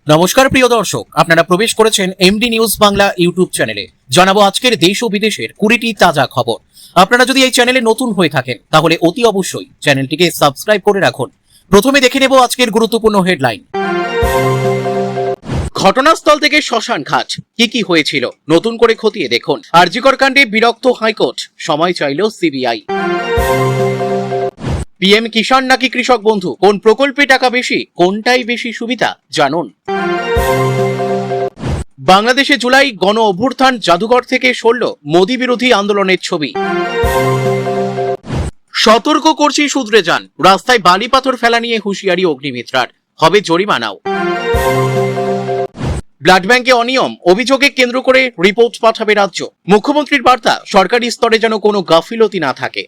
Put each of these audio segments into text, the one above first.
নমস্কার প্রিয় দর্শক, আপনারা প্রবেশ করেছেন এমডি নিউজ বাংলা ইউটিউব চ্যানেলে। জানাবো আজকের দেশ ও বিদেশের 20টি তাজা খবর। আপনারা যদি এই চ্যানেলে নতুন হয়ে থাকেন তাহলে অতি অবশ্যই চ্যানেলটিকে সাবস্ক্রাইব করে রাখুন। প্রথমে দেখে নেব আজকের গুরুত্বপূর্ণ হেডলাইন। ঘটনাস্থল থেকে শ্মশান ঘাট, কি হয়েছিল নতুন করে খতিয়ে দেখুন। আরজিকর কাণ্ডে বিরক্ত হাইকোর্ট, সময় চাইল সিবিআই। পিএম কিষাণ নাকি কৃষক বন্ধু, কোন প্রকল্পে টাকা বেশি, কোনটাই বেশি সুবিধা জানুন। বাংলাদেশে জুলাই গণ অভ্যুত্থান, জাদুঘর থেকে সরল মোদী বিরোধী আন্দোলনের ছবি। সতর্ক করছি, শুধরে যান, রাস্তায় বালি পাথর ফেলা নিয়ে হুঁশিয়ারি অগ্নিমিত্রার, হবে জরিমানাও। ব্লাড ব্যাংকে অনিয়ম অভিযোগে কেন্দ্র করে রিপোর্ট পাঠাবে রাজ্য, মুখ্যমন্ত্রীর বার্তা, সরকারি স্তরে যেন কোনো গাফিলতি না থাকে।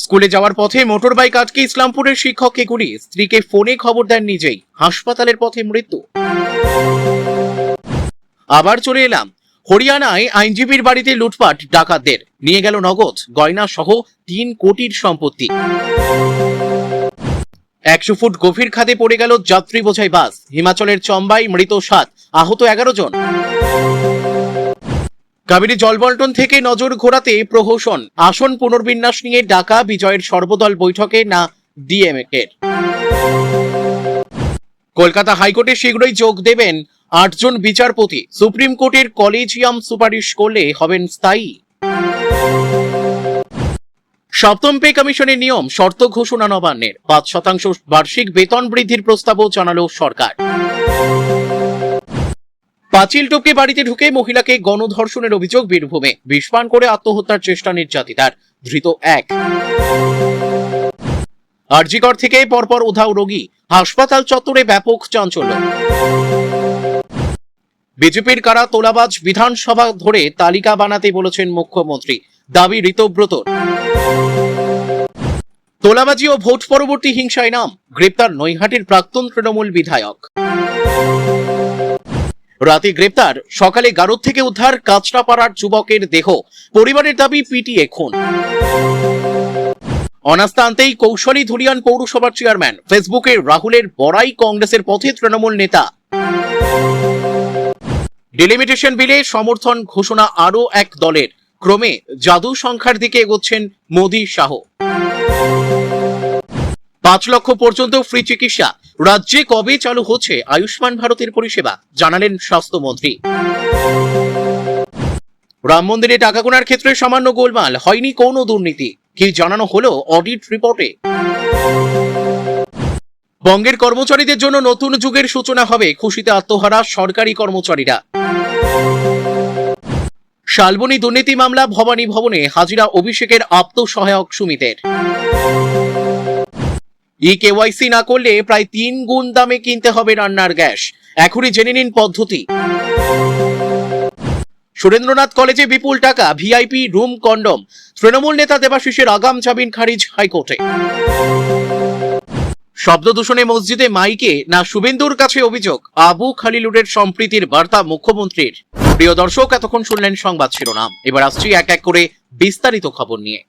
স্কুলে যাওয়ার পথে মোটর বাইক আটকে ইসলামপুরের শিক্ষককে গুলি, স্ত্রীকে ফোনে খবর দেন নিজেই, হাসপাতালের পথে মৃত্যু। আবার চলে এলাম হরিয়ানায়, আইনজীবীর বাড়িতে লুটপাট, ডাকাতদের নিয়ে গেল নগদ, গয়না সহ 3 কোটির সম্পত্তি। 100 ফুট গভীর খাদে পড়ে গেল যাত্রী বোঝাই বাস, হিমাচলের চম্বাই মৃত 7, আহত 11 জন। কাবেরী জলবন্টন থেকে নজর ঘোরাতে প্রহসন, আসন পুনর্বিন্যাস নিয়ে ডাকা বিজয়ের সর্বদল বৈঠকে না ডিএমকে। কলকাতা হাইকোর্টে শীঘ্রই যোগ দেবেন 8 জন বিচারপতি, সুপ্রিম কোর্টের কলেজিয়াম সুপারিশ করলে হবেন স্থায়ী। সপ্তম পে কমিশনের নিয়ম শর্ত ঘোষণা নবান্নের, 5% বার্ষিক বেতন বৃদ্ধির প্রস্তাবও জানালো সরকার। পাঁচিল টপকে বাড়িতে ঢুকে মহিলাকে গণধর্ষণের অভিযোগ বীরভূমে, বিষ পান করে আত্মহত্যার চেষ্টা নির্যাতিতার, ধৃত 1। আরজিকর থেকে পরপর উধাও রোগী, হাসপাতাল চত্বরে ব্যাপক চাঞ্চল্য। বিজেপির কারা তোলাবাজ, বিধানসভা ধরে তালিকা বানাতে বলেছেন মুখ্যমন্ত্রী, দাবি ঋতব্রত। তোলাবাজি ও ভোট পরবর্তী হিংসায় নাম, গ্রেপ্তার নৈহাটির প্রাক্তন তৃণমূল বিধায়ক। রাতে গ্রেপ্তার, সকালে গারদ থেকে উদ্ধার কাঁচরাপাড়ার যুবকের দেহ, পরিবারের দাবি পিটিয়ে খুন। অনাস্থা আনতেই কৌশলী ধুলিয়ান পৌরসভার চেয়ারম্যান, ফেসবুকে রাহুলের বড়াই, কংগ্রেসের পথে তৃণমূল নেতা। ডিলিমিটেশন বিলে সমর্থন ঘোষণা আরও এক দলের, ক্রমে জাদু সংখ্যার দিকে এগোচ্ছেন মোদী শাহ। 5 লক্ষ পর্যন্ত ফ্রি চিকিৎসা, রাজ্যে কবে চালু হচ্ছে আয়ুষ্মান ভারতের পরিষেবা, জানালেন স্বাস্থ্যমন্ত্রী। রাম মন্দিরে টাকা গোনার ক্ষেত্রে সামান্য গোলমাল, হয়নি কোনো দুর্নীতি, কি জানানো হলো অডিট রিপোর্টে। বঙ্গের কর্মচারীদের জন্য নতুন যুগের সূচনা হবে, খুশিতে আত্মহারা সরকারি কর্মচারীরা। শালবনী দুর্নীতি মামলা, ভবানী ভবনে হাজিরা অভিষেকের আত্মসহায়ক সুমিতের। কেওয়াইসি না করলে প্রায় 3 গুণ দামে কিনতে হবে রান্নার গ্যাস, এখনই জেনে নিন পদ্ধতি। সুরেন্দ্রনাথ কলেজে বিপুল টাকা, ভিআইপি রুম, কন্ডম, তৃণমূল নেতা দেবাশিসের আগাম জামিন খারিজ হাইকোর্টে। শব্দ দূষণে মসজিদে মাইকে না শুভেন্দুর কাছে অভিযোগ, আবু খালিলুরের সম্প্রীতির বার্তা মুখ্যমন্ত্রীর। প্রিয় দর্শক, এতক্ষণ শুনলেন সংবাদ শিরোনাম, এবার আসছি এক এক করে বিস্তারিত খবর নিয়ে।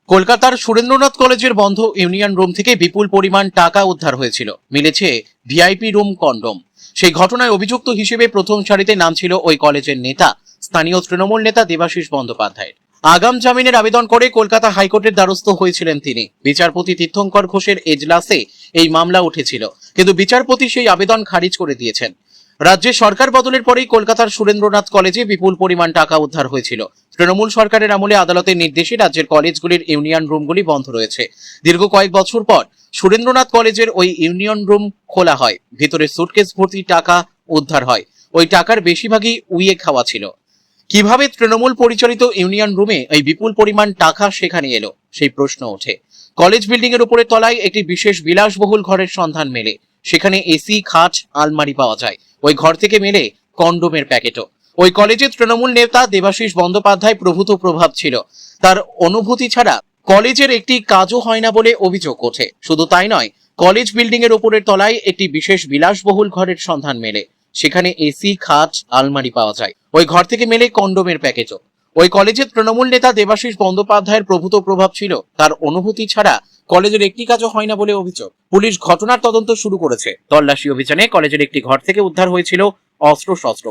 কলকাতার সুরেন্দ্রনাথ কলেজের বন্ধ ইউনিয়ন রুম থেকে বিপুল পরিমাণ টাকা উদ্ধার হয়েছিল, মিলেছে ভিআইপি রুম, কন্ডম। সেই ঘটনায় অভিযুক্ত হিসেবে প্রথম সারিতে নাম ছিল ওই কলেজের নেতা, স্থানীয় তৃণমূল নেতা দেবাশিস বন্দ্যোপাধ্যায়ের। আগাম জামিনের আবেদন করে কলকাতা হাইকোর্টের দ্বারস্থ হয়েছিলেন তিনি। বিচারপতি তীর্থঙ্কর ঘোষের এজলাসে এই মামলা উঠেছিল, কিন্তু বিচারপতি সেই আবেদন খারিজ করে দিয়েছেন। রাজ্যে সরকার বদলের পরেই কলকাতার সুরেন্দ্রনাথ কলেজে বিপুল পরিমাণ টাকা উদ্ধার হয়েছিল। তৃণমূল সরকারের আমলে আদালতের নির্দেশে রাজ্যের কলেজগুলির ইউনিয়ন রুমগুলি বন্ধ রয়েছে। দীর্ঘ কয়েক বছর পর সুরেন্দ্রনাথ কলেজের ওই ইউনিয়ন রুম খোলা হয়, ভিতরে সুটকেস ভর্তি টাকা উদ্ধার হয়। ওই টাকার বেশিরভাগই উইয়ে খাওয়া ছিল। কিভাবে তৃণমূল পরিচালিত ইউনিয়ন রুমে এই বিপুল পরিমাণ টাকা সেখানে এলো, সেই প্রশ্ন ওঠে। কলেজ বিল্ডিং এর উপরের তলায় একটি বিশেষ বিলাসবহুল ঘরের সন্ধান মেলে, সেখানে এসি, খাট, আলমারি পাওয়া যায়। ওই ঘর থেকে মেলে কন্ডোমের প্যাকেটও। ওই কলেজের তৃণমূল নেতা দেবাশিস বন্দ্যোপাধ্যায় প্রভূত প্রভাব ছিল। তার অনুভূতি ছাড়া কলেজের একটি কাজও হয় না বলে অভিযোগ ওঠে। শুধু তাই নয়, কলেজ বিল্ডিং এর উপরের তলায় একটি বিশেষ বিলাসবহুল ঘরের সন্ধান মেলে, সেখানে এসি, খাট, আলমারি পাওয়া যায়। ওই ঘর থেকে মেলে কন্ডোমের প্যাকেটও। ওই কলেজের তৃণমূল নেতা দেবাশিস বন্দ্যোপাধ্যায়ের প্রভূত প্রভাব ছিল। তার অনুভূতি ছাড়া কলেজের একটি কাজও হয় না বলে অভিযোগ। পুলিশ ঘটনার তদন্ত শুরু করেছে। তল্লাশি অভিযানে কলেজের একটি ঘর থেকে উদ্ধার হয়েছিল অস্ত্রশস্ত্র।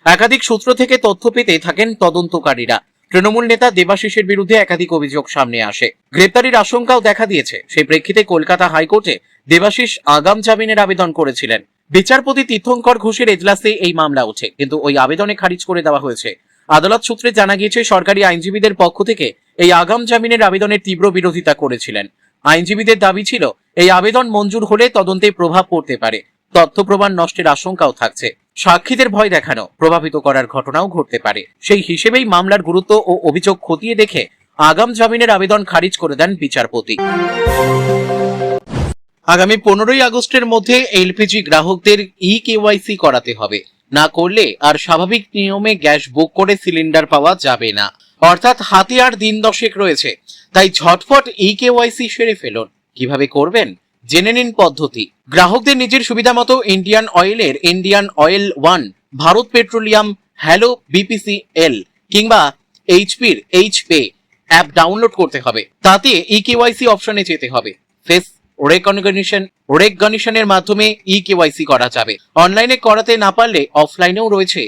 একাধিক সূত্র থেকে তথ্য পেতে থাকেন তদন্তকারীরা। তৃণমূল নেতা দেবাশিসের বিরুদ্ধে একাধিক অভিযোগ সামনে আসে। গ্রেপ্তারির আশঙ্কাও দেখা দিয়েছে। সেই প্রেক্ষিতে কলকাতা হাইকোর্টে দেবাশিস আগাম জামিনের আবেদন করেছিলেন। বিচারপতি তীর্থঙ্কর ঘোষের এজলাসে এই মামলা ওঠে, কিন্তু ওই আবেদনে খারিজ করে দেওয়া হয়েছে। আদালত সূত্রে জানা গিয়েছে, সরকারি আইনজীবীদের পক্ষ থেকে এই আগাম জামিনের আবেদনের তীব্র বিরোধিতা করেছিলেন। আইনজীবীদের দাবি ছিল, এই আবেদন মঞ্জুর হলে তদন্তে প্রভাব পড়তে পারে, তথ্য প্রমাণ নষ্টের আশঙ্কাও থাকছে, সাক্ষীদের ভয় দেখানো, প্রভাবিত করার ঘটনাও ঘটতে পারে। সেই হিসেবেই মামলার গুরুত্ব ও অভিযোগ খতিয়ে দেখে আগাম জামিনের আবেদন খারিজ করে দেন বিচারপতি। আগামী 15ই আগস্টের মধ্যে এলপিজি গ্রাহকদের কেওয়াইসি করাতে হবে। না করলে আর স্বাভাবিক নিয়মে গ্যাস বুক করে সিলিন্ডার পাওয়া যাবে না। অর্থাৎ হাতে আর দিন 10 রয়েছে। তাই ঝটফট কেওয়াইসি সেরে ফেলুন। কিভাবে করবেন জেনে নিন পদ্ধতি। গ্রাহকদের নিজের সুবিধা মতো ইন্ডিয়ান অয়েলের Indian oil 1, Bharat petroleum, hello BPCL কিংবা এইচপির এইচপে অ্যাপ ডাউনলোড করতে হবে। তাতে কেওয়াইসি অপশনে যেতে হবে। ফেস রেকগনিশনের মাধ্যমে কেওয়াইসি করা যাবে। অনলাইনে করাতে না পারলে অফলাইনেও রয়েছে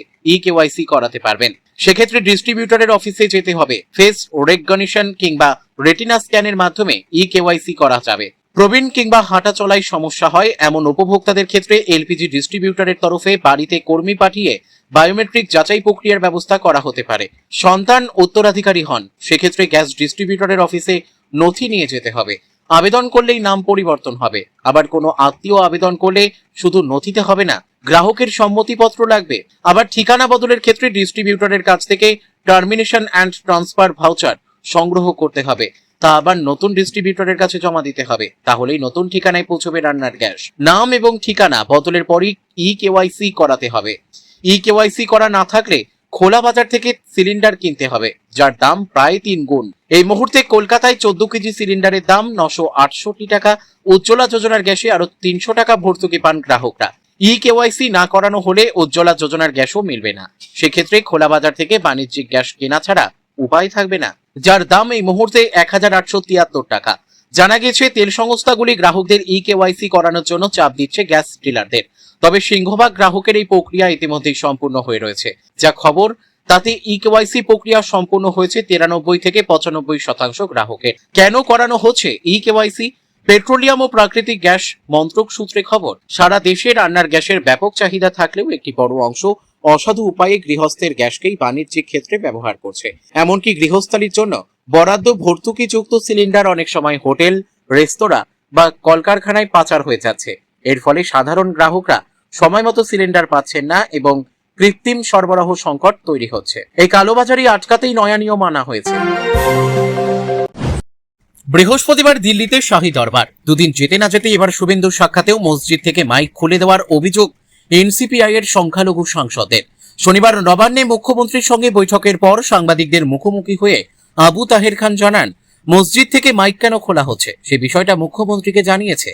কেওয়াইসি করাতে পারবেন। সেক্ষেত্রে ডিস্ট্রিবিউটরের অফিসে যেতে হবে। ফেস রেকগনিশন কিংবা রেটিনা স্ক্যানের মাধ্যমে কেওয়াইসি করা যাবে। প্রবীণ কিংবা হাঁটা চলায় সমস্যা হয় এমন উপভোক্তাদের ক্ষেত্রে এলপিজি ডিস্ট্রিবিউটরের তরফে বাড়িতে কর্মী পাঠিয়ে বায়োমেট্রিক যাচাই প্রক্রিয়ার ব্যবস্থা করা হতে পারে। সন্তান উত্তরাধিকারী হন, সেক্ষেত্রে গ্যাস ডিস্ট্রিবিউটরের অফিসে নথি নিয়ে যেতে হবে। আবেদন করলেই নাম পরিবর্তন হবে। আবার কোনো আত্মীয় আবেদন করলে শুধু নথিতে হবে না, গ্রাহকের সম্মতিপত্র লাগবে। আবার ঠিকানা বদলের ক্ষেত্রে ডিস্ট্রিবিউটরের কাছ থেকে টার্মিনেশন অ্যান্ড ট্রান্সফার ভাউচার সংগ্রহ করতে হবে। তা আবার নতুন ডিস্ট্রিবিউটরের কাছে জমা দিতে হবে। তাহলেই নতুন ঠিকানায় পৌঁছবে রান্নার গ্যাস। নাম এবং ঠিকানা বদলের পরই কেওয়াইসি করাতে হবে। কেওয়াইসি করা না থাকলে খোলা বাজার থেকে সিলিন্ডার কিনতে হবে, যার দাম প্রায় 3 গুণ। এই মুহূর্তে কলকাতায় 14 কেজি সিলিন্ডারের দাম 968 টাকা। উজ্জ্বলা যোজনার গ্যাসে আরো 300 টাকা ভর্তুকি পান গ্রাহকরা। কেওয়াইসি না করানো হলে উজ্জ্বলা যোজনার গ্যাসও মিলবে না। সেক্ষেত্রে খোলা বাজার থেকে বাণিজ্যিক গ্যাস কেনা ছাড়া উপায় থাকবে না, যার দাম এই মুহূর্তে 1873 টাকা। জানা গেছে, তেল সংস্থাগুলি গ্রাহকদের কেওয়াইসি করানোর জন্য চাপ দিচ্ছে গ্যাস ডিলারদের। তবে সিংহভাগ গ্রাহকের এই প্রক্রিয়া ইতিমধ্যেই সম্পূর্ণ হয়ে রয়েছে। যা খবর, তাতে কেওয়াইসি প্রক্রিয়া সম্পূর্ণ হয়েছে 93 থেকে 95% গ্রাহকের। কেন করানো হচ্ছে কেওয়াইসি? পেট্রোলিয়াম ও প্রাকৃতিক গ্যাস মন্ত্রক সূত্রে খবর, সারা দেশে রান্নার গ্যাসের ব্যাপক চাহিদা থাকলেও একটি বড় অংশ অসাধু উপায়ে গৃহস্থের গ্যাসকেই বাণিজ্যিক ক্ষেত্রে ব্যবহার করছে। এমনকি গৃহস্থালির জন্য বরাদ্দ ভর্তুকিযুক্ত সিলিন্ডার অনেক সময় হোটেল, রেস্তোরাঁ বা কলকারখানায় পাচার হয়ে যাচ্ছে। এর ফলে সাধারণ গ্রাহকরা সময় মতো সিলিন্ডার পাচ্ছেন না এবং কৃত্রিম সরবরাহ সংকট তৈরি হচ্ছে। এই কালোবাজারি আটকাতেই নয়া নিয়ম আনা হয়েছে। বৃহস্পতিবার দিল্লিতে শাহী দরবার। দুদিন যেতে না যেতে এবার শুভেন্দুর সাক্ষাতেও মসজিদ থেকে মাইক খুলে দেওয়ার অভিযোগ এনসিপিআই এর সংখ্যালঘু সাংসদের। শনিবার নবান্নে মুখ্যমন্ত্রীর সঙ্গে বৈঠকের পর সাংবাদিকদের মুখোমুখি হয়ে আবু তাহের খান জানান, মসজিদ থেকে মাইক কেন খোলা হচ্ছে সে বিষয়টা মুখ্যমন্ত্রীকে জানিয়েছে।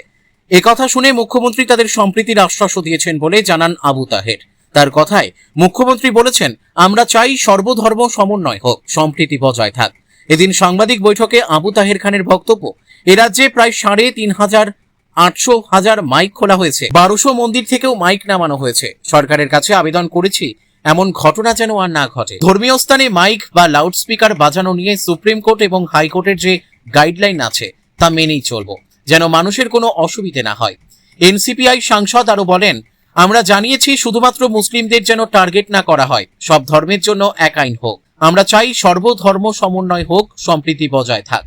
একথা শুনে মুখ্যমন্ত্রী তাদের সম্প্রীতির আশ্বাসও দিয়েছেন বলে জানান আবু তাহের। তার কথায় মুখ্যমন্ত্রী বলেছেন, আমরা চাই সর্বধর্ম সমন্বয় হোক, সম্প্রীতি বজায় থাক। এদিন সাংবাদিক বৈঠকে আবু তাহের খানের বক্তব্য, এ রাজ্যে প্রায় 3,500 মাইক খোলা হয়েছে। 1200 মন্দির থেকেও মাইক নামানো হয়েছে। সরকারের কাছে আবেদন করেছি এমন ঘটনা যেন আর না ঘটে। ধর্মীয় স্থানে মাইক বা লাউডস্পিকার বাজানো নিয়ে সুপ্রিম কোর্ট এবং হাইকোর্টের যে গাইডলাইন আছে তা মেনেই চলবো, যেন মানুষের কোনো অসুবিধে না হয়। এনসিপিআই সাংসদ আরো বলেন, আমরা জানিয়েছি শুধুমাত্র মুসলিমদের যেন টার্গেট না করা হয়, সব ধর্মের জন্য এক আইন হোক। আমরা চাই সর্বধর্ম সমন্বয় হোক, সম্প্রীতি বজায় থাক।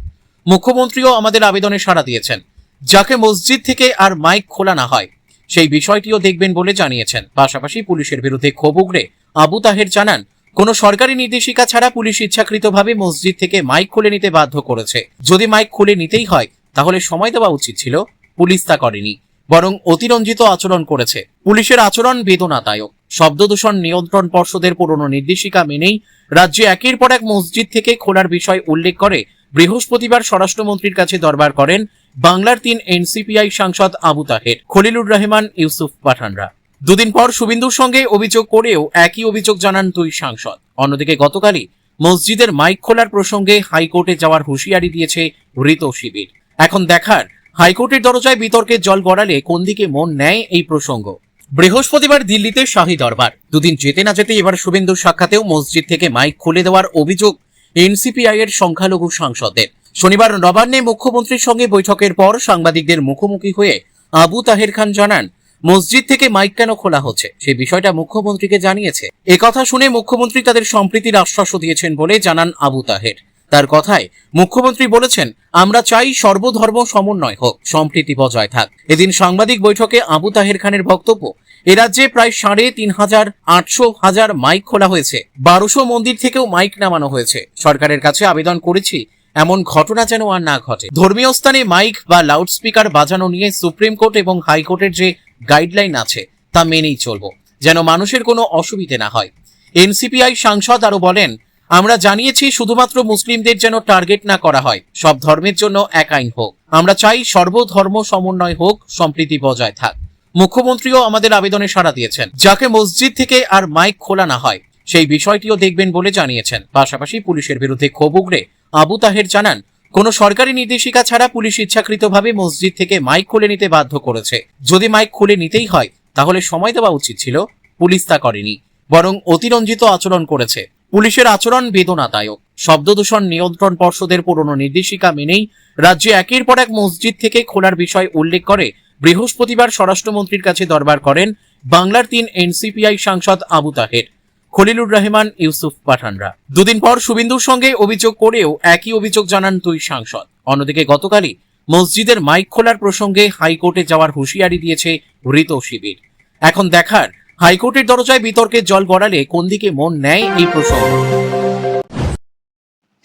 মুখ্যমন্ত্রীও আমাদের আবেদনে সাড়া দিয়েছেন, যাকে মসজিদ থেকে আর মাইক খোলা না হয় সেই বিষয়টিও দেখবেন বলে জানিয়েছেন। পাশাপাশি পুলিশের বিরুদ্ধে ক্ষোভ উগরে আবু তাহের জানান, কোন সরকারি নির্দেশিকা ছাড়া পুলিশ ইচ্ছাকৃতভাবে মসজিদ থেকে মাইক খুলে নিতে বাধ্য করেছে। যদি মাইক খুলে নিতেই হয় তাহলে সময় দেওয়া উচিত ছিল, পুলিশ তা করেনি, বরং অতিরঞ্জিত আচরণ করেছে। পুলিশের আচরণ বেদনাদায়ক। শব্দ দূষণ নিয়ন্ত্রণ পর্ষদের পুরনো নির্দেশিকা মেনেই রাজ্যে একের পর এক মসজিদ থেকে খোলার বিষয় উল্লেখ করে বৃহস্পতিবার স্বরাষ্ট্রমন্ত্রীর কাছে দরবার করেন বাংলার 3 এনসিপিআই সাংসদ আবু তাহের, খলিলুর রহমান, ইউসুফ পাঠানরা। দুদিন পর শুভেন্দুর সঙ্গে অভিযোগ করেও একই অভিযোগ জানান 2 সাংসদ। অন্যদিকে গতকালই মসজিদের মাইক খোলার প্রসঙ্গে হাইকোর্টে যাওয়ার হুঁশিয়ারি দিয়েছে ঋত শিবির। এখন দেখার হাইকোর্টের দরজায় বিতর্কের জল গড়ালে কোন দিকে মন নেয় এই প্রসঙ্গ। বৃহস্পতিবার দিল্লিতে শাহী দরবার, দুদিন যেতে না যেতে এবার শুভেন্দুর সাক্ষাতেও মসজিদ থেকে মাইক খুলে দেওয়ার অভিযোগ এনসিপিআই এর সংখ্যালঘু সাংসদদের। শনিবার নবান্নে মুখ্যমন্ত্রীর সঙ্গে বৈঠকের পর সাংবাদিকদের মুখোমুখি হয়ে আবু তাহের খান জানান, মসজিদ থেকে মাইক কেন খোলা হচ্ছে সেই বিষয়টা মুখ্যমন্ত্রীকে জানিয়েছে। একথা শুনে মুখ্যমন্ত্রী তাদের সম্প্রীতির আশ্বাসও দিয়েছেন বলে জানান আবু তাহের। তার কথায় মুখ্যমন্ত্রী বলেছেন, আমরা চাই সর্বধর্ম সমন্বয় হোক, সম্প্রীতি বজায় থাক। এদিন সাংবাদিক বৈঠকে আবু তাহের খানের বক্তব্য, এ রাজ্যে প্রায় 3,500 মাইক খোলা হয়েছে, 1200 মন্দির থেকেও মাইক নামানো হয়েছে। সরকারের কাছে আবেদন করেছি এমন ঘটনা যেন আর না ঘটে। ধর্মীয় স্থানে মাইক বা লাউডস্পিকার বাজানো নিয়ে সুপ্রিম কোর্ট এবং হাইকোর্টের যে গাইডলাইন আছে তা মেনেই চলবো, যেন মানুষের কোনো অসুবিধে না হয়। এনসিপিআই সাংসদ আরো বলেন, আমরা জানিয়েছি শুধুমাত্র মুসলিমদের যেন টার্গেট না করা হয়, সব ধর্মের জন্য এক আইন হোক। আমরা চাই সর্বধর্ম সমন্বয় হোক, সম্প্রীতি বজায় থাক। মুখ্যমন্ত্রীও আমাদের আবেদনে সাড়া দিয়েছেন, যাকে মসজিদ থেকে আর মাইক খোলা না হয় সেই বিষয়টিও দেখবেন বলে জানিয়েছেন। পাশাপাশি পুলিশের বিরুদ্ধে ক্ষোভ উগরে আবু তাহের জানান, কোন সরকারি নির্দেশিকা ছাড়া পুলিশ ইচ্ছাকৃতভাবে মসজিদ থেকে মাইক খুলে নিতে বাধ্য করেছে। যদি মাইক খুলে নিতেই হয় তাহলে সময় দেওয়া উচিত ছিল, পুলিশ তা করেনি, বরং অতিরঞ্জিত আচরণ করেছে। পুলিশের আচরণ বেদনাদায়ক। শব্দ দূষণ নিয়ন্ত্রণ পর্ষদের পুরনো নির্দেশিকা মেনেই রাজ্যে একের পর এক মসজিদ থেকে খোলার বিষয় উল্লেখ করে বৃহস্পতিবার স্বরাষ্ট্রমন্ত্রীর কাছে দরবার করেন বাংলার 3 এনসিপিআই সাংসদ আবু তাহের, খলিলুর রহমান, ইউসুফ পাঠানরা। দুদিন পর শুভেন্দুর সঙ্গে অভিযোগ করেও একই অভিযোগ জানান দুই সাংসদ। অন্যদিকে গতকালই মসজিদের মাইক খোলার প্রসঙ্গে হাইকোর্টে যাওয়ার হুঁশিয়ারি দিয়েছে ঋত শিবির। এখন দেখার হাইকোর্টের দরজায় বিতর্কের জল গড়ালে কোন দিকে মন নেয় এই প্রসঙ্গ।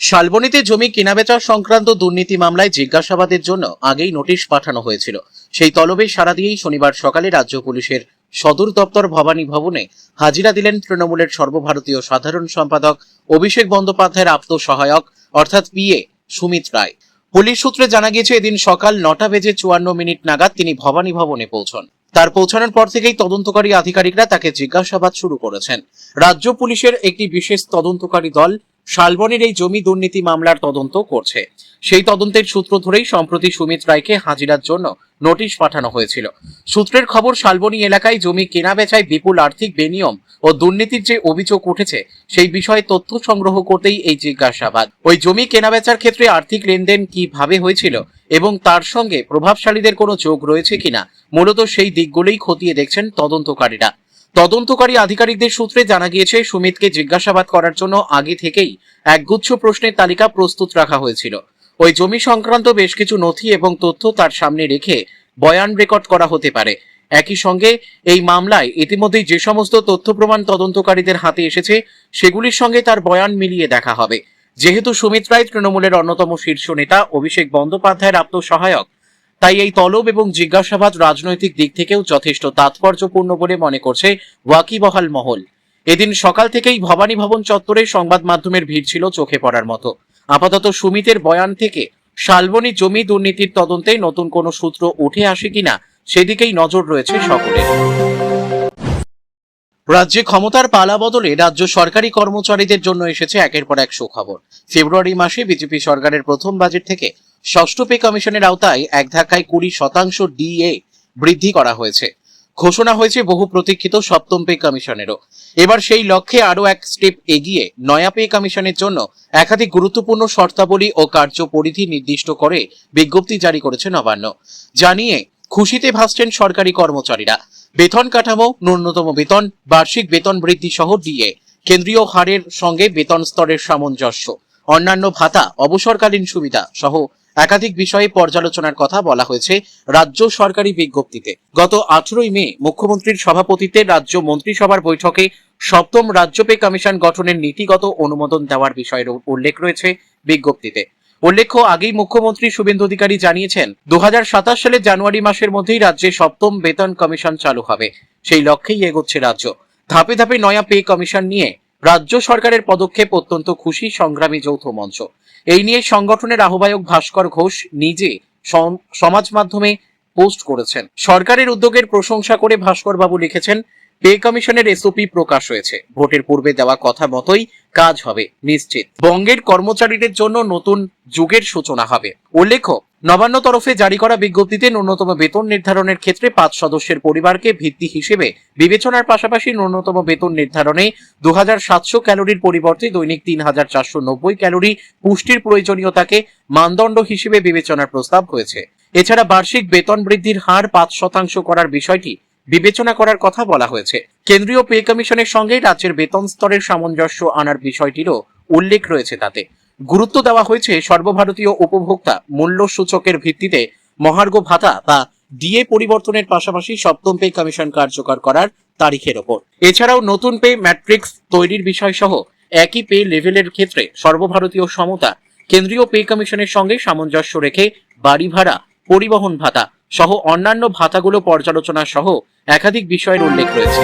শালবনীতে জমি কেনাবেচা সংক্রান্ত দুর্নীতি মামলায় জিজ্ঞাসাবাদের জন্য আগেই নোটিশ পাঠানো হয়েছিল। সেই তলবে সাড়া দিয়েই শনিবার সকালে রাজ্য পুলিশের সদর দপ্তর ভবানী ভবনে হাজিরা দিলেন তৃণমূলের সর্বভারতীয় সাধারণ সম্পাদক অভিষেক বন্দ্যোপাধ্যায়ের আপ্ত সহায়ক অর্থাৎ পিএ সুমিত রায়। পুলিশ সূত্রে জানা গিয়েছে, এদিন সকাল 9:54 নাগাদ তিনি ভবানী ভবনে পৌঁছন। তার পৌঁছানোর পর থেকেই তদন্তকারী আধিকারিকরা তাকে জিজ্ঞাসাবাদ শুরু করেছেন। রাজ্য পুলিশের একটি বিশেষ তদন্তকারী দল শালবনীর এই জমি দুর্নীতি মামলার তদন্ত করছে। সেই তদন্তের সূত্র ধরেই সম্প্রতি সুমিত রায়কে হাজিরার জন্য নোটিশ পাঠানো হয়েছিল। সূত্রের খবর, শালবনী এলাকায় জমি কেনা বেচায় বিপুল আর্থিক বেনিয়ম ও দুর্নীতির যে অভিযোগ উঠেছে সেই বিষয়ে তথ্য সংগ্রহ করতেই এই জিজ্ঞাসাবাদ। ওই জমি কেনাবেচার ক্ষেত্রে আর্থিক লেনদেন কিভাবে হয়েছিল এবং তার সঙ্গে প্রভাবশালীদের কোনো যোগ রয়েছে কিনা, মূলত সেই দিকগুলোই খতিয়ে দেখছেন তদন্তকারীরা। তদন্তকারী আধিকারিকদের সূত্রে জানা গিয়েছে, সুমিতকে জিজ্ঞাসাবাদ করার জন্য আগে থেকেই একগুচ্ছ প্রশ্নের তালিকা প্রস্তুত রাখা হয়েছিল। ওই জমি সংক্রান্ত বেশ কিছু নথি এবং তথ্য তার সামনে রেখে বয়ান রেকর্ড করা হতে পারে। একই সঙ্গে এই মামলায় ইতিমধ্যেই যে সমস্ত তথ্য প্রমাণ তদন্তকারীদের হাতে এসেছে সেগুলির সঙ্গে তার বয়ান মিলিয়ে দেখা হবে। যেহেতু সুমিত রায় তৃণমূলের অন্যতম শীর্ষ নেতা অভিষেক বন্দ্যোপাধ্যায়ের আপ্ত সহায়ক, তাই এই তলব এবং জিজ্ঞাসাবাদ রাজনৈতিক দিক থেকেও যথেষ্ট তাৎপর্যপূর্ণ বলে মনে করছে ওয়াকিবহাল মহল। এদিন সকাল থেকেই ভবানী ভবন চত্বরে সংবাদ মাধ্যমের ভিড় ছিল চোখে পড়ার মতো। আপাতত সুমিতের বয়ান থেকে শালবনী জমি দুর্নীতির তদন্তে নতুন কোনো সূত্র উঠে আসে কিনা সেদিকেই নজর রয়েছে সকলের। রাজ্যে ক্ষমতার পালা বদলে রাজ্য সরকারি কর্মচারীদের জন্য এসেছে একের পর এক সুখবর। ফেব্রুয়ারি মাসে বিজেপি সরকারের প্রথম বাজেট থেকে ষষ্ঠ পে কমিশনের আওতায় এক ধাক্কায় 20% ডিএ বৃদ্ধি করা হয়েছে। ঘোষণা হয়েছে বহু প্রতীক্ষিত সপ্তম পে কমিশনেরও। এবার সেই লক্ষ্যে আরও এক স্টেপ এগিয়ে নয়া পে কমিশনের জন্য একাধিক গুরুত্বপূর্ণ শর্তাবলী ও কার্যপরিধি নির্দিষ্ট করে বিজ্ঞপ্তি জারি করেছে নবান্ন। জানিয়ে খুশিতে ভাসছেন সরকারি কর্মচারীরা। বেতন কাঠামো, ন্যূনতম বেতন, বার্ষিক বেতন বৃদ্ধি সহ ডিএ, কেন্দ্রীয় হারের সঙ্গে বেতন স্তরের সামঞ্জস্য, অন্যান্য ভাতা, অবসরকালীন সুবিধা সহ একাধিক বিষয়ে পর্যালোচনার কথা বলা হয়েছে রাজ্য সরকারি বিজ্ঞপ্তিতে। গত 18 মে মুখ্যমন্ত্রীর সভাপতিত্বে রাজ্য মন্ত্রিসভার বৈঠকে সপ্তম রাজ্য পে কমিশন গঠনের নীতিগত অনুমোদন দেওয়ার বিষয়ের উল্লেখ রয়েছে বিজ্ঞপ্তিতে। উল্লেখ্য, আগেই মুখ্যমন্ত্রী শুভেন্দু অধিকারী জানিয়েছেন 2027 সালের জানুয়ারি মাসের মধ্যেই রাজ্যে সপ্তম বেতন কমিশন চালু হবে। সেই লক্ষ্যেই এগোচ্ছে রাজ্য। ধাপে ধাপে নয়া পে কমিশন নিয়ে রাজ্য সরকারের পদক্ষেপ অত্যন্ত খুশি সংগ্রামী যৌথ মঞ্চ। এই নিয়ে সংগঠনের আহ্বায়ক ভাস্কর ঘোষ নিজে সমাজ মাধ্যমে পোস্ট করেছেন। সরকারের উদ্যোগের প্রশংসা করে ভাস্কর বাবু লিখেছেন, পে কমিশনের এসওপি প্রকাশ হয়েছে। ভোটের পূর্বে দেওয়া কথা মতোই কাজ হবে নিশ্চিত। বঙ্গের কর্মচারীদের জন্য নতুন যুগের সূচনা হবে। উল্লেখ্য, নবান্ন তরফে জারি করা বিজ্ঞপ্তিতে ন্যূনতম বেতন নির্ধারণের ক্ষেত্রে 5 সদস্যের পরিবারকে ভিত্তি হিসেবে বিবেচনার পাশাপাশি ন্যূনতম বেতন নির্ধারণে 2700 ক্যালোরির পরিবর্তে দৈনিক 3490 ক্যালোরি পুষ্টির প্রয়োজনীয়তাকে মানদণ্ড হিসেবে বিবেচনার প্রস্তাব হয়েছে। এছাড়া বার্ষিক বেতন বৃদ্ধির হার 5% করার বিষয়টি বিবেচনা করার কথা বলা হয়েছে। কেন্দ্রীয় পে কমিশনের সঙ্গে রাজ্যের বেতন স্তরের সামঞ্জস্য আনার বিষয়টিরও উল্লেখ রয়েছে। তাতে গুরুত্ব দেওয়া হয়েছে সর্বভারতীয় উপভোক্তা মূল্য সূচকের ভিত্তিতে মহার্ঘ ভাতা বা ডিএ পরিবর্তনের পাশাপাশি সপ্তম পে কমিশন কার্যকর করার তারিখের ওপর। এছাড়াও নতুন পে ম্যাট্রিক্স তৈরির বিষয় সহ একই পে লেভেলের ক্ষেত্রে সর্বভারতীয় সমতা, কেন্দ্রীয় পে কমিশনের সঙ্গে সামঞ্জস্য রেখে বাড়ি ভাড়া, পরিবহন ভাতা সহ অন্যান্য ভাতাগুলো পর্যালোচনা সহ একাধিক বিষয়ের উল্লেখ রয়েছে।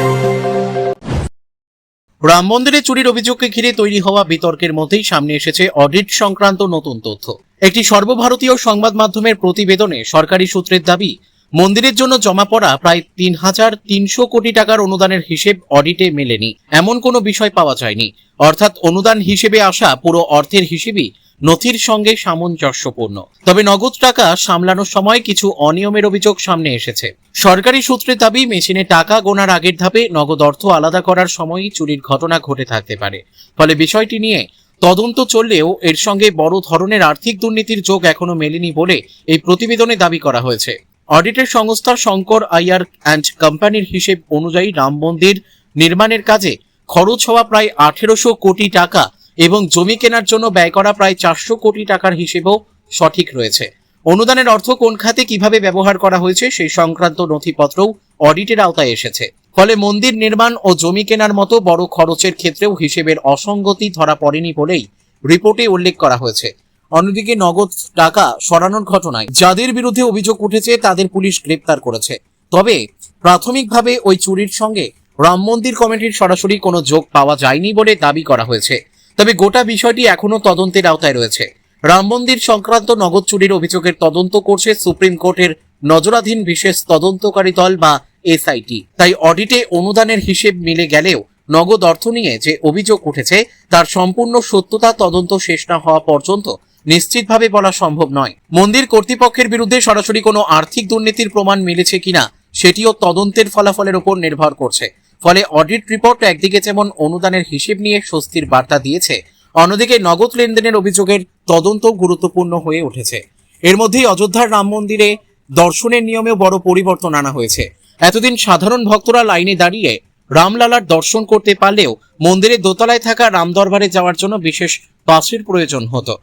রাম মন্দিরে চুরির অভিযোগকে ঘিরে তৈরি হওয়া বিতর্কের মধ্যেই সামনে এসেছে অডিট সংক্রান্ত নতুন তথ্য। একটি সর্বভারতীয় সংবাদ মাধ্যমের প্রতিবেদনে সরকারি সূত্রের দাবি, মন্দিরের জন্য জমা পড়া প্রায় 3300 কোটি টাকার অনুদানের হিসেব অডিটে মেলেনি, এমন কোনো বিষয় পাওয়া যায়নি। অর্থাৎ অনুদান হিসেবে আসা পুরো অর্থের হিসেবই নথির সঙ্গে সামঞ্জস্যপূর্ণ। তবে নগদ টাকা সামলানোর সময় কিছু অনিয়মের অভিযোগ সামনে এসেছে। সরকারি সূত্রের দাবি, মেশিনে টাকা গোনার আগের ধাপে নগদ অর্থ আলাদা করার সময়ই চুরির ঘটনা ঘটে থাকতে পারে। ফলে বিষয়টি নিয়ে তদন্ত চললেও এর সঙ্গে বড় ধরনের আর্থিক দুর্নীতির যোগ এখনো মেলেনি বলে এই প্রতিবেদনে দাবি করা হয়েছে। অডিটের সংস্থা শঙ্কর আইয়ার অ্যান্ড কোম্পানির হিসেব অনুযায়ী রাম মন্দির নির্মাণের কাজে খরচ হওয়া প্রায় 1800 কোটি টাকা এবং জমি কেনার জন্য ব্যয় করা প্রায় 400 কোটি টাকার হিসেবও সঠিক রয়েছে। অনুদানের অর্থ কোন খাতে কিভাবে ব্যবহার করা হয়েছে সেই সংক্রান্ত নথিপত্রও অডিটের আওতায় এসেছে। ফলে মন্দির নির্মাণ ও জমি কেনার মতো বড় খরচের ক্ষেত্রেও হিসেবের অসঙ্গতি ধরা পড়েনি বলেই রিপোর্টে উল্লেখ করা হয়েছে। অন্যদিকে নগদ টাকা সরানোর ঘটনায় যাদের বিরুদ্ধে অভিযোগ উঠেছে তাদের পুলিশ গ্রেপ্তার করেছে। তবে প্রাথমিকভাবে ওই চুরির সঙ্গে রাম মন্দির কমিটির সরাসরি কোনো যোগ পাওয়া যায়নি বলে দাবি করা হয়েছে। তবে গোটা বিষয়টি এখনো তদন্তের আওতায় রয়েছে। রাম মন্দির সংক্রান্ত নগদ চুরির অভিযোগের তদন্ত করছে সুপ্রিম কোর্টের নজরাধীন বিশেষ তদন্তকারী দল বা এসআইটি। তাই অডিটে অনুদানের হিসেব মিলে গেলেও নগদ অর্থ নিয়ে যে অভিযোগ উঠেছে তার সম্পূর্ণ সত্যতা তদন্ত শেষ না হওয়া পর্যন্ত নিশ্চিতভাবে বলা সম্ভব নয়। মন্দির কর্তৃপক্ষের বিরুদ্ধে সরাসরি কোনো আর্থিক দুর্নীতির প্রমাণ মিলেছে কিনা সেটিও তদন্তের ফলাফলের উপর নির্ভর করছে। ফলে অডিট রিপোর্ট একদিকে যেমন অনুদানের হিসেব নিয়ে স্বস্তির বার্তা দিয়েছে, অন্যদিকে নগদ লেনদেনের অভিযোগের তদন্ত গুরুত্বপূর্ণ হয়ে উঠেছে। এর মধ্যেই অযোধ্যার রাম মন্দিরে দর্শনের নিয়মেও বড় পরিবর্তন আনা হয়েছে। এতদিন সাধারণ ভক্তরা লাইনে দাঁড়িয়ে রামলালার দর্শন করতে পারলেও মন্দিরের দোতলায় থাকা রাম দরবারে যাওয়ার জন্য বিশেষ পাসের প্রয়োজন হতো।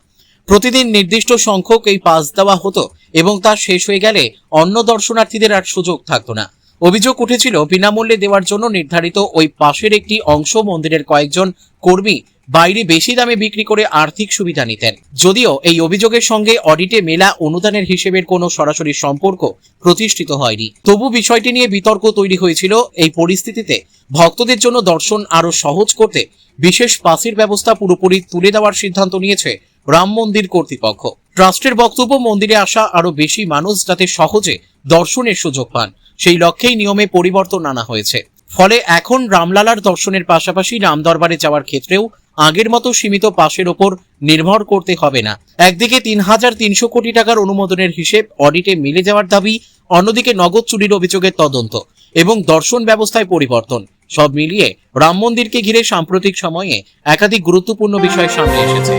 প্রতিদিন নির্দিষ্ট সংখ্যক এই পাস দেওয়া হতো এবং তা শেষ হয়ে গেলে অন্য দর্শনার্থীদের আর সুযোগ থাকতো না। অভিযোগ উঠেছিল, বিনামূল্যে দেওয়ার জন্য নির্ধারিত ওই পাশের একটি অংশ মন্দিরের কয়েকজন কর্মী বাইরে বেশি দামে বিক্রি করে আর্থিক সুবিধা নিতেন। যদিও এই অভিযোগের সঙ্গে অডিটে মেলা অনুদানের হিসেবের কোনো সরাসরি সম্পর্ক প্রতিষ্ঠিত হয়নি, তবু বিষয়টি নিয়ে বিতর্ক তৈরি হয়েছিল। এই পরিস্থিতিতে ভক্তদের জন্য দর্শন আরো সহজ করতে বিশেষ পাসের ব্যবস্থা পুরোপুরি তুলে দেওয়ার সিদ্ধান্ত নিয়েছে রাম মন্দির কর্তৃপক্ষ। ট্রাস্টের বক্তব্য, মন্দিরে আসা আরো বেশি মানুষ যাতে সহজে দর্শনের সুযোগ পান সেই লক্ষ্যেই নিয়মে পরিবর্তন আনা হয়েছে। ফলে এখন রামলালার দর্শনের পাশাপাশি রাম দরবারে যাওয়ার ক্ষেত্রেও আগের মতো সীমিত পাসের ওপর নির্ভর করতে হবে না। একদিকে 3300 কোটি টাকার অনুমোদনের হিসেব অডিটে মিলে যাওয়ার দাবি, অন্যদিকে নগদ চুরির অভিযোগের তদন্ত এবং দর্শন ব্যবস্থায় পরিবর্তন, সব মিলিয়ে রাম মন্দিরকে ঘিরে সাম্প্রতিক সময়ে একাধিক গুরুত্বপূর্ণ বিষয় সামনে এসেছে।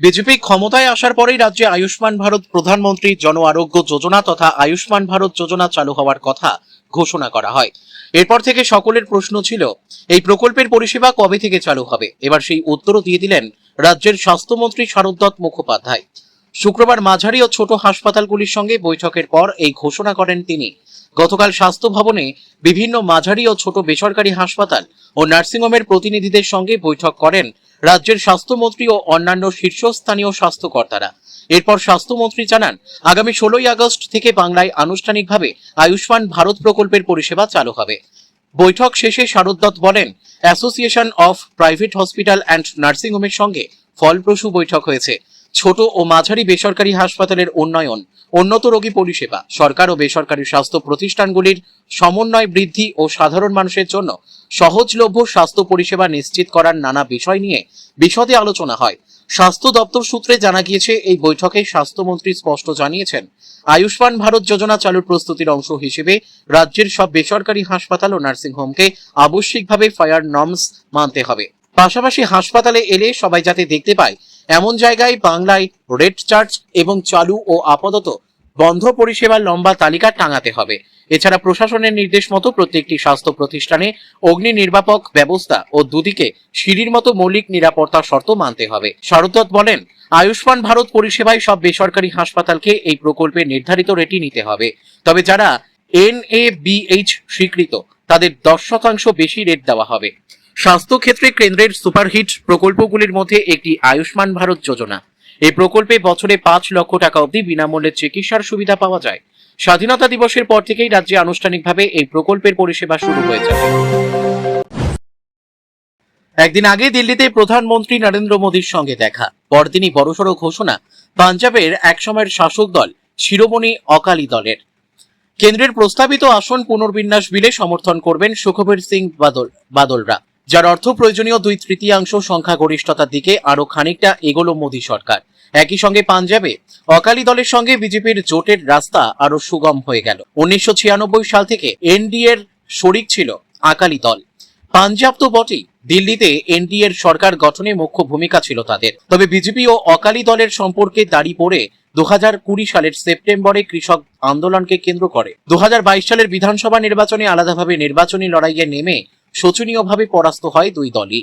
বিজেপি ক্ষমতায় আসার পরেই রাজ্যে আয়ুষ্মান ভারত প্রধানমন্ত্রী জন আরোগ্য যোজনা তথা আয়ুষ্মান ভারত যোজনা চালু হওয়ার কথা ঘোষণা করা হয়। এরপর থেকে সকলের প্রশ্ন ছিল, এই প্রকল্পের পরিষেবা কবে থেকে চালু হবে। এবার সেই উত্তরও দিয়ে দিলেন রাজ্যের স্বাস্থ্যমন্ত্রী শারদত্ত মুখোপাধ্যায়। শুক্রবার মাঝারি ও ছোট হাসপাতালগুলির সঙ্গে বৈঠকের পর এই ঘোষণা করেন তিনি। গতকাল স্বাস্থ্য ভবনে বিভিন্ন মাঝারি ও ছোট বেসরকারি হাসপাতাল ও নার্সিংহোমের প্রতিনিধিদের সঙ্গে বৈঠক করেন রাজ্যের স্বাস্থ্যমন্ত্রী ও অন্যান্য শীর্ষস্থানীয় স্বাস্থ্যকর্তারা। এরপর স্বাস্থ্যমন্ত্রী জানান, আগামী 16ই আগস্ট থেকে বাংলায় আনুষ্ঠানিকভাবে আয়ুষ্মান ভারত প্রকল্পের পরিষেবা চালু হবে। বৈঠক শেষে শারদত্ত বলেন, association of private hospital and nursing হোমের সঙ্গে ফলপ্রসূ বৈঠক হয়েছে। ছোট ও মাঝারি বেসরকারি হাসপাতালের উন্নয়ন, উন্নত রোগী পরিষেবা, সরকার ও বেসরকারি স্বাস্থ্য প্রতিষ্ঠানগুলির সমন্বয় বৃদ্ধি ও সাধারণ মানুষের জন্য সহজলভ্য স্বাস্থ্য পরিষেবা নিশ্চিত করার নানা বিষয় নিয়ে বিশদে আলোচনা হয়। স্বাস্থ্য দপ্তর সূত্রে জানা গিয়েছে, এই বৈঠকে স্বাস্থ্যমন্ত্রী স্পষ্ট জানিয়েছেন, আয়ুষ্মান ভারত যোজনা চালুর প্রস্তুতির অংশ হিসেবে রাজ্যের সব বেসরকারি হাসপাতাল ও নার্সিংহোমকে আবশ্যিকভাবে ফায়ার নর্মস মানতে হবে। পাশাপাশি হাসপাতালে এলে সবাই যাতে দেখতে পায় এমন জায়গায় বাংলায় রেড চার্ট এবং চালু ও আপাতত বন্ধ পরিষেবার লম্বা তালিকা টাঙাতে হবে। এছাড়া প্রশাসনের নির্দেশ মতো প্রত্যেকটি স্বাস্থ্য প্রতিষ্ঠানে অগ্নি নির্বাপক ব্যবস্থা ও দুদিকে সিঁড়ির মতো মৌলিক নিরাপত্তা শর্ত মানতে হবে। শরৎ দত্ত বলেন, আয়ুষ্মান ভারত পরিষেবায় সব বেসরকারি হাসপাতালকে এই প্রকল্পে নির্ধারিত রেটই নিতে হবে। তবে যারা NABH স্বীকৃত তাদের 10% বেশি রেট দেওয়া হবে। স্বাস্থ্য ক্ষেত্রে কেন্দ্রের সুপারহিট প্রকল্পগুলির মধ্যে একটি আয়ুষ্মান ভারত যোজনা। এই প্রকল্পে বছরে 5 লক্ষ টাকা অবধি বিনামূল্যে চিকিৎসার সুবিধা পাওয়া যায়। স্বাধীনতা দিবসের পর থেকেই রাজ্যে আনুষ্ঠানিকভাবে এই প্রকল্পের পরিষেবা শুরু হয়ে যাবে। একদিন আগে দিল্লিতে প্রধানমন্ত্রী নরেন্দ্র মোদীর সঙ্গে দেখা, পরদিনই বড়সড় ঘোষণা পাঞ্জাবের একসময়ের শাসক দল শিরোমণি অকালি দলের। কেন্দ্রের প্রস্তাবিত আসন পুনর্বিন্যাস বিলে সমর্থন করবেন সুখবীর সিং বাদলরা, যার অর্থ প্রয়োজনীয় 2/3 সংখ্যাগরিষ্ঠতার দিকে আরো খানিকটা এগোলো মোদী সরকার। একই সঙ্গে পাঞ্জাবে অকালি দলের সঙ্গে বিজেপির জোটের রাস্তা আরো সুগম হয়ে গেল। 1996 সাল থেকে এনডিএর শরিক ছিল আকালি দল। পাঞ্জাব তো বটেই, দিল্লিতে এনডিএর সরকার গঠনে মুখ্য ভূমিকা ছিল তাদের। তবে বিজেপি ও অকালি দলের সম্পর্কে দাড়ি পড়ে 2020 সালের সেপ্টেম্বরে কৃষক আন্দোলনকে কেন্দ্র করে 2022 সালের বিধানসভা নির্বাচনে আলাদাভাবে নির্বাচনী লড়াইয়ে নেমে শোচনীয়ভাবে পরাস্ত হয় দুই দলই।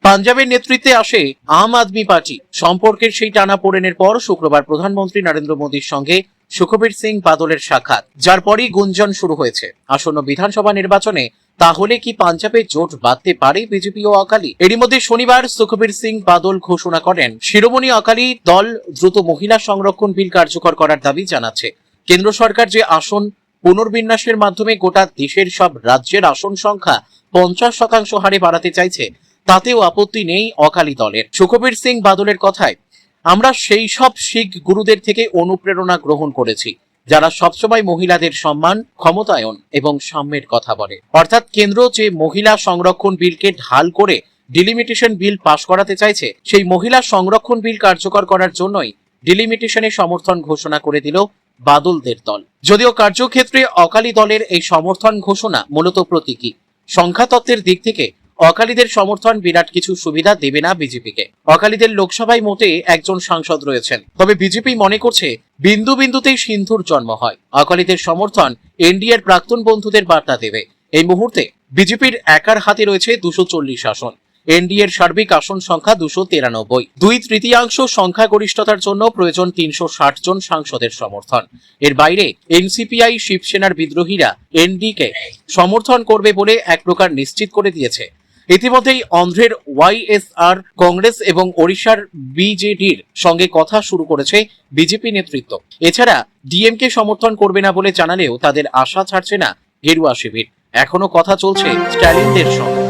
পাঞ্জাবের নেতৃত্বে আসে আম আদমি পার্টি। সম্পর্কের সেই টানাপোড়েনের পর শুক্রবার প্রধানমন্ত্রী নরেন্দ্র মোদীর সঙ্গে সুখবীর সিং বাদলের সাক্ষাৎ, যার পরই গুঞ্জন শুরু হয়েছে আসন্ন বিধানসভা নির্বাচনে তাহলে কি পাঞ্জাবে জোট বাঁধতে পারে বিজেপি ও অকালি। এরই মধ্যে শনিবার সুখবীর সিং বাদল ঘোষণা করেন, শিরোমণি অকালি দল দ্রুত মহিলা সংরক্ষণ বিল কার্যকর করার দাবি জানাচ্ছে। কেন্দ্র সরকার যে আসন পুনর্বিন্যাসের মাধ্যমে গোটা দেশের সব রাজ্যের আসন সংখ্যা 50% হারে বাড়াতে চাইছে, তাতেও আপত্তি নেই অকালি দলের। সুখবীর সিং বাদলের কথায়, আমরা সেই সব শিখ গুরুদের থেকে অনুপ্রেরণা গ্রহণ করেছি যারা সবসময় মহিলাদের সম্মান, ক্ষমতায়ন এবং সাম্যের কথা বলে। অর্থাৎ কেন্দ্র যে মহিলা সংরক্ষণ বিলকে ঢাল করে ডিলিমিটেশন বিল পাশ করাতে চাইছে, সেই মহিলা সংরক্ষণ বিল কার্যকর করার জন্যই ডিলিমিটেশনে সমর্থন ঘোষণা করে দিল বাদলদের দল। যদিও কার্যক্ষেত্রে অকালি দলের এই সমর্থন ঘোষণা মূলত প্রতীকী। সংখ্যাতত্ত্বের দিক থেকে অকালিদের সমর্থন বিরাট কিছু সুবিধা দেবে না বিজেপিকে। অকালিদের লোকসভায় মোটে একজন সাংসদ রয়েছেন, তবে বিজেপি মনে করছে বিন্দু বিন্দুতেই সিন্ধুর জন্ম হয়। অকালিদের সমর্থন এনডিএর প্রাক্তন বন্ধুদের বার্তা দেবে। এই মুহূর্তে বিজেপির একার হাতে রয়েছে 240 আসন। এনডিএর সার্বিক আসন সংখ্যা 293। 2/3 সংখ্যাগরিষ্ঠতার জন্য প্রয়োজন 360 জন সাংসদের সমর্থন। এর বাইরে এনসিপিআই শিবসেনার বিদ্রোহীরা এনডিকে সমর্থন করবে বলে এক প্রকার নিশ্চিত করে দিয়েছে। ইতিমধ্যেই অন্ধ্রের ওয়াইএসআর, কংগ্রেস এবং ওড়িশার বিজেডির সঙ্গে কথা শুরু করেছে বিজেপি নেতৃত্ব। এছাড়া ডিএমকে সমর্থন করবে না বলে জানালেও তাদের আশা ছাড়ছে না গেরুয়া শিবির। এখনো কথা চলছে স্ট্যালিনদের সঙ্গে।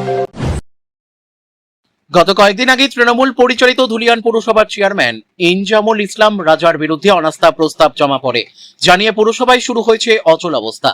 গত কয়েকদিন আগে তৃণমূল পরিচালিত ধুলিয়ান পুরসভার চেয়ারম্যান ইনজামুল ইসলাম রাজার বিরুদ্ধে অনাস্থা প্রস্তাব জমা পড়ে, জানিয়ে পুরসভায় শুরু হয়েছে অচল অবস্থা।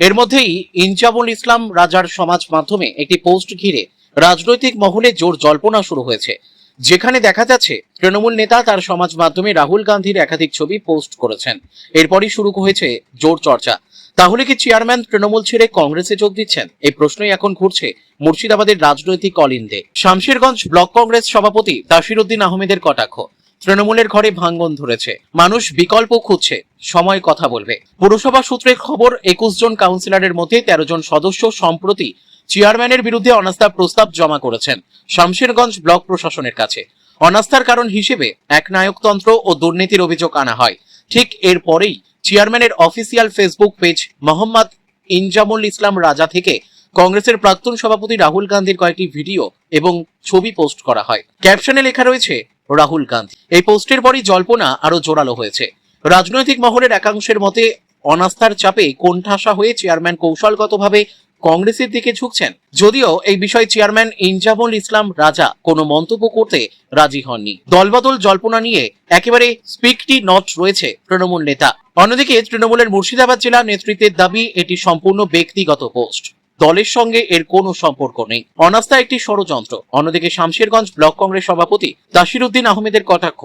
এর মধ্যেই ইনজামুল ইসলাম রাজার সমাজ মাধ্যমে একটি পোস্ট ঘিরে রাজনৈতিক মহলে জোর জল্পনা শুরু হয়েছে, যেখানে দেখা যাচ্ছে তৃণমূল নেতা তার সমাজ মাধ্যমে রাহুল গান্ধীর একাধিক ছবি পোস্ট করেছেন। এরপরই শুরু হয়েছে জোর চর্চা, তাহলে কি চেয়ারম্যান তৃণমূল ছেড়ে কংগ্রেসে যোগ দিচ্ছেন? এই প্রশ্নই এখন ঘুরছে মুর্শিদাবাদের রাজনৈতিক অলিন্দে। শামশেরগঞ্জ ব্লক কংগ্রেস সভাপতি তাসির উদ্দিন আহমেদের কটাক্ষ, তৃণমূলের ঘরে ভাঙন ধরেছে, মানুষ বিকল্প খুঁজছে, সময় কথা বলবে। পুরসভা সূত্রের খবর, 21 জন কাউন্সিলরের মধ্যে 13 জন সদস্য সম্প্রতি চেয়ারম্যানের বিরুদ্ধে অনাস্থা প্রস্তাব জমা করেছেন শামশেরগঞ্জ ব্লক প্রশাসনের কাছে। অনাস্থার কারণ হিসেবে একনায়কতন্ত্র ও দুর্নীতির অভিযোগ আনা হয়। ঠিক এরপরেই চেয়ারম্যানের official Facebook page Mohammad Injamul Islam Raja থেকে কংগ্রেসের প্রাক্তন সভাপতি রাহুল গান্ধীর কয়েকটি ভিডিও এবং ছবি পোস্ট করা হয়। ক্যাপশনে লেখা রয়েছে রাহুল গান্ধী। এই পোস্টের পরই জল্পনা আরো জোরালো হয়েছে। রাজনৈতিক মহলের একাংশের মতে অনাস্থার চাপে কোণঠাসা হয়ে চেয়ারম্যান কৌশলগতভাবে কংগ্রেসের দিকে ঝুঁকছেন। যদিও এই বিষয়ে চেয়ারম্যান ইনজামুল ইসলাম রাজা কোনো মন্তব্য করতে রাজি হননি। দলবদল জল্পনা নিয়ে একেবারে স্পিকটি নট রয়েছে তৃণমূল নেতা। অন্যদিকে তৃণমূলের মুর্শিদাবাদ জেলা নেতৃত্বের দাবি এটি সম্পূর্ণ ব্যক্তিগত পোস্ট, দলের সঙ্গে এর কোনো সম্পর্ক নেই, অনাস্থা একটি ষড়যন্ত্র। অন্যদিকে শামশেরগঞ্জ ব্লক কংগ্রেস সভাপতি তাসির উদ্দিন আহমেদের কটাক্ষ,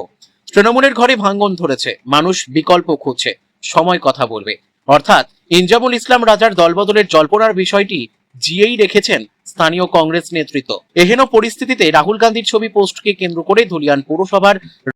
তৃণমূলের ঘরে ভাঙন ধরেছে, মানুষ বিকল্প খুঁজছে, সময় কথা বলবে। অর্থাৎ ইনজামুল ইসলাম রাজার দলবদলের জল্পনার বিষয়টি জিয়েই রেখেছেন স্থানীয় কংগ্রেস নেতৃত্ব। এহেন পরিস্থিতিতে রাহুল গান্ধীর ছবি পোস্টকে কেন্দ্র করে ধুলিয়ান পৌরসভার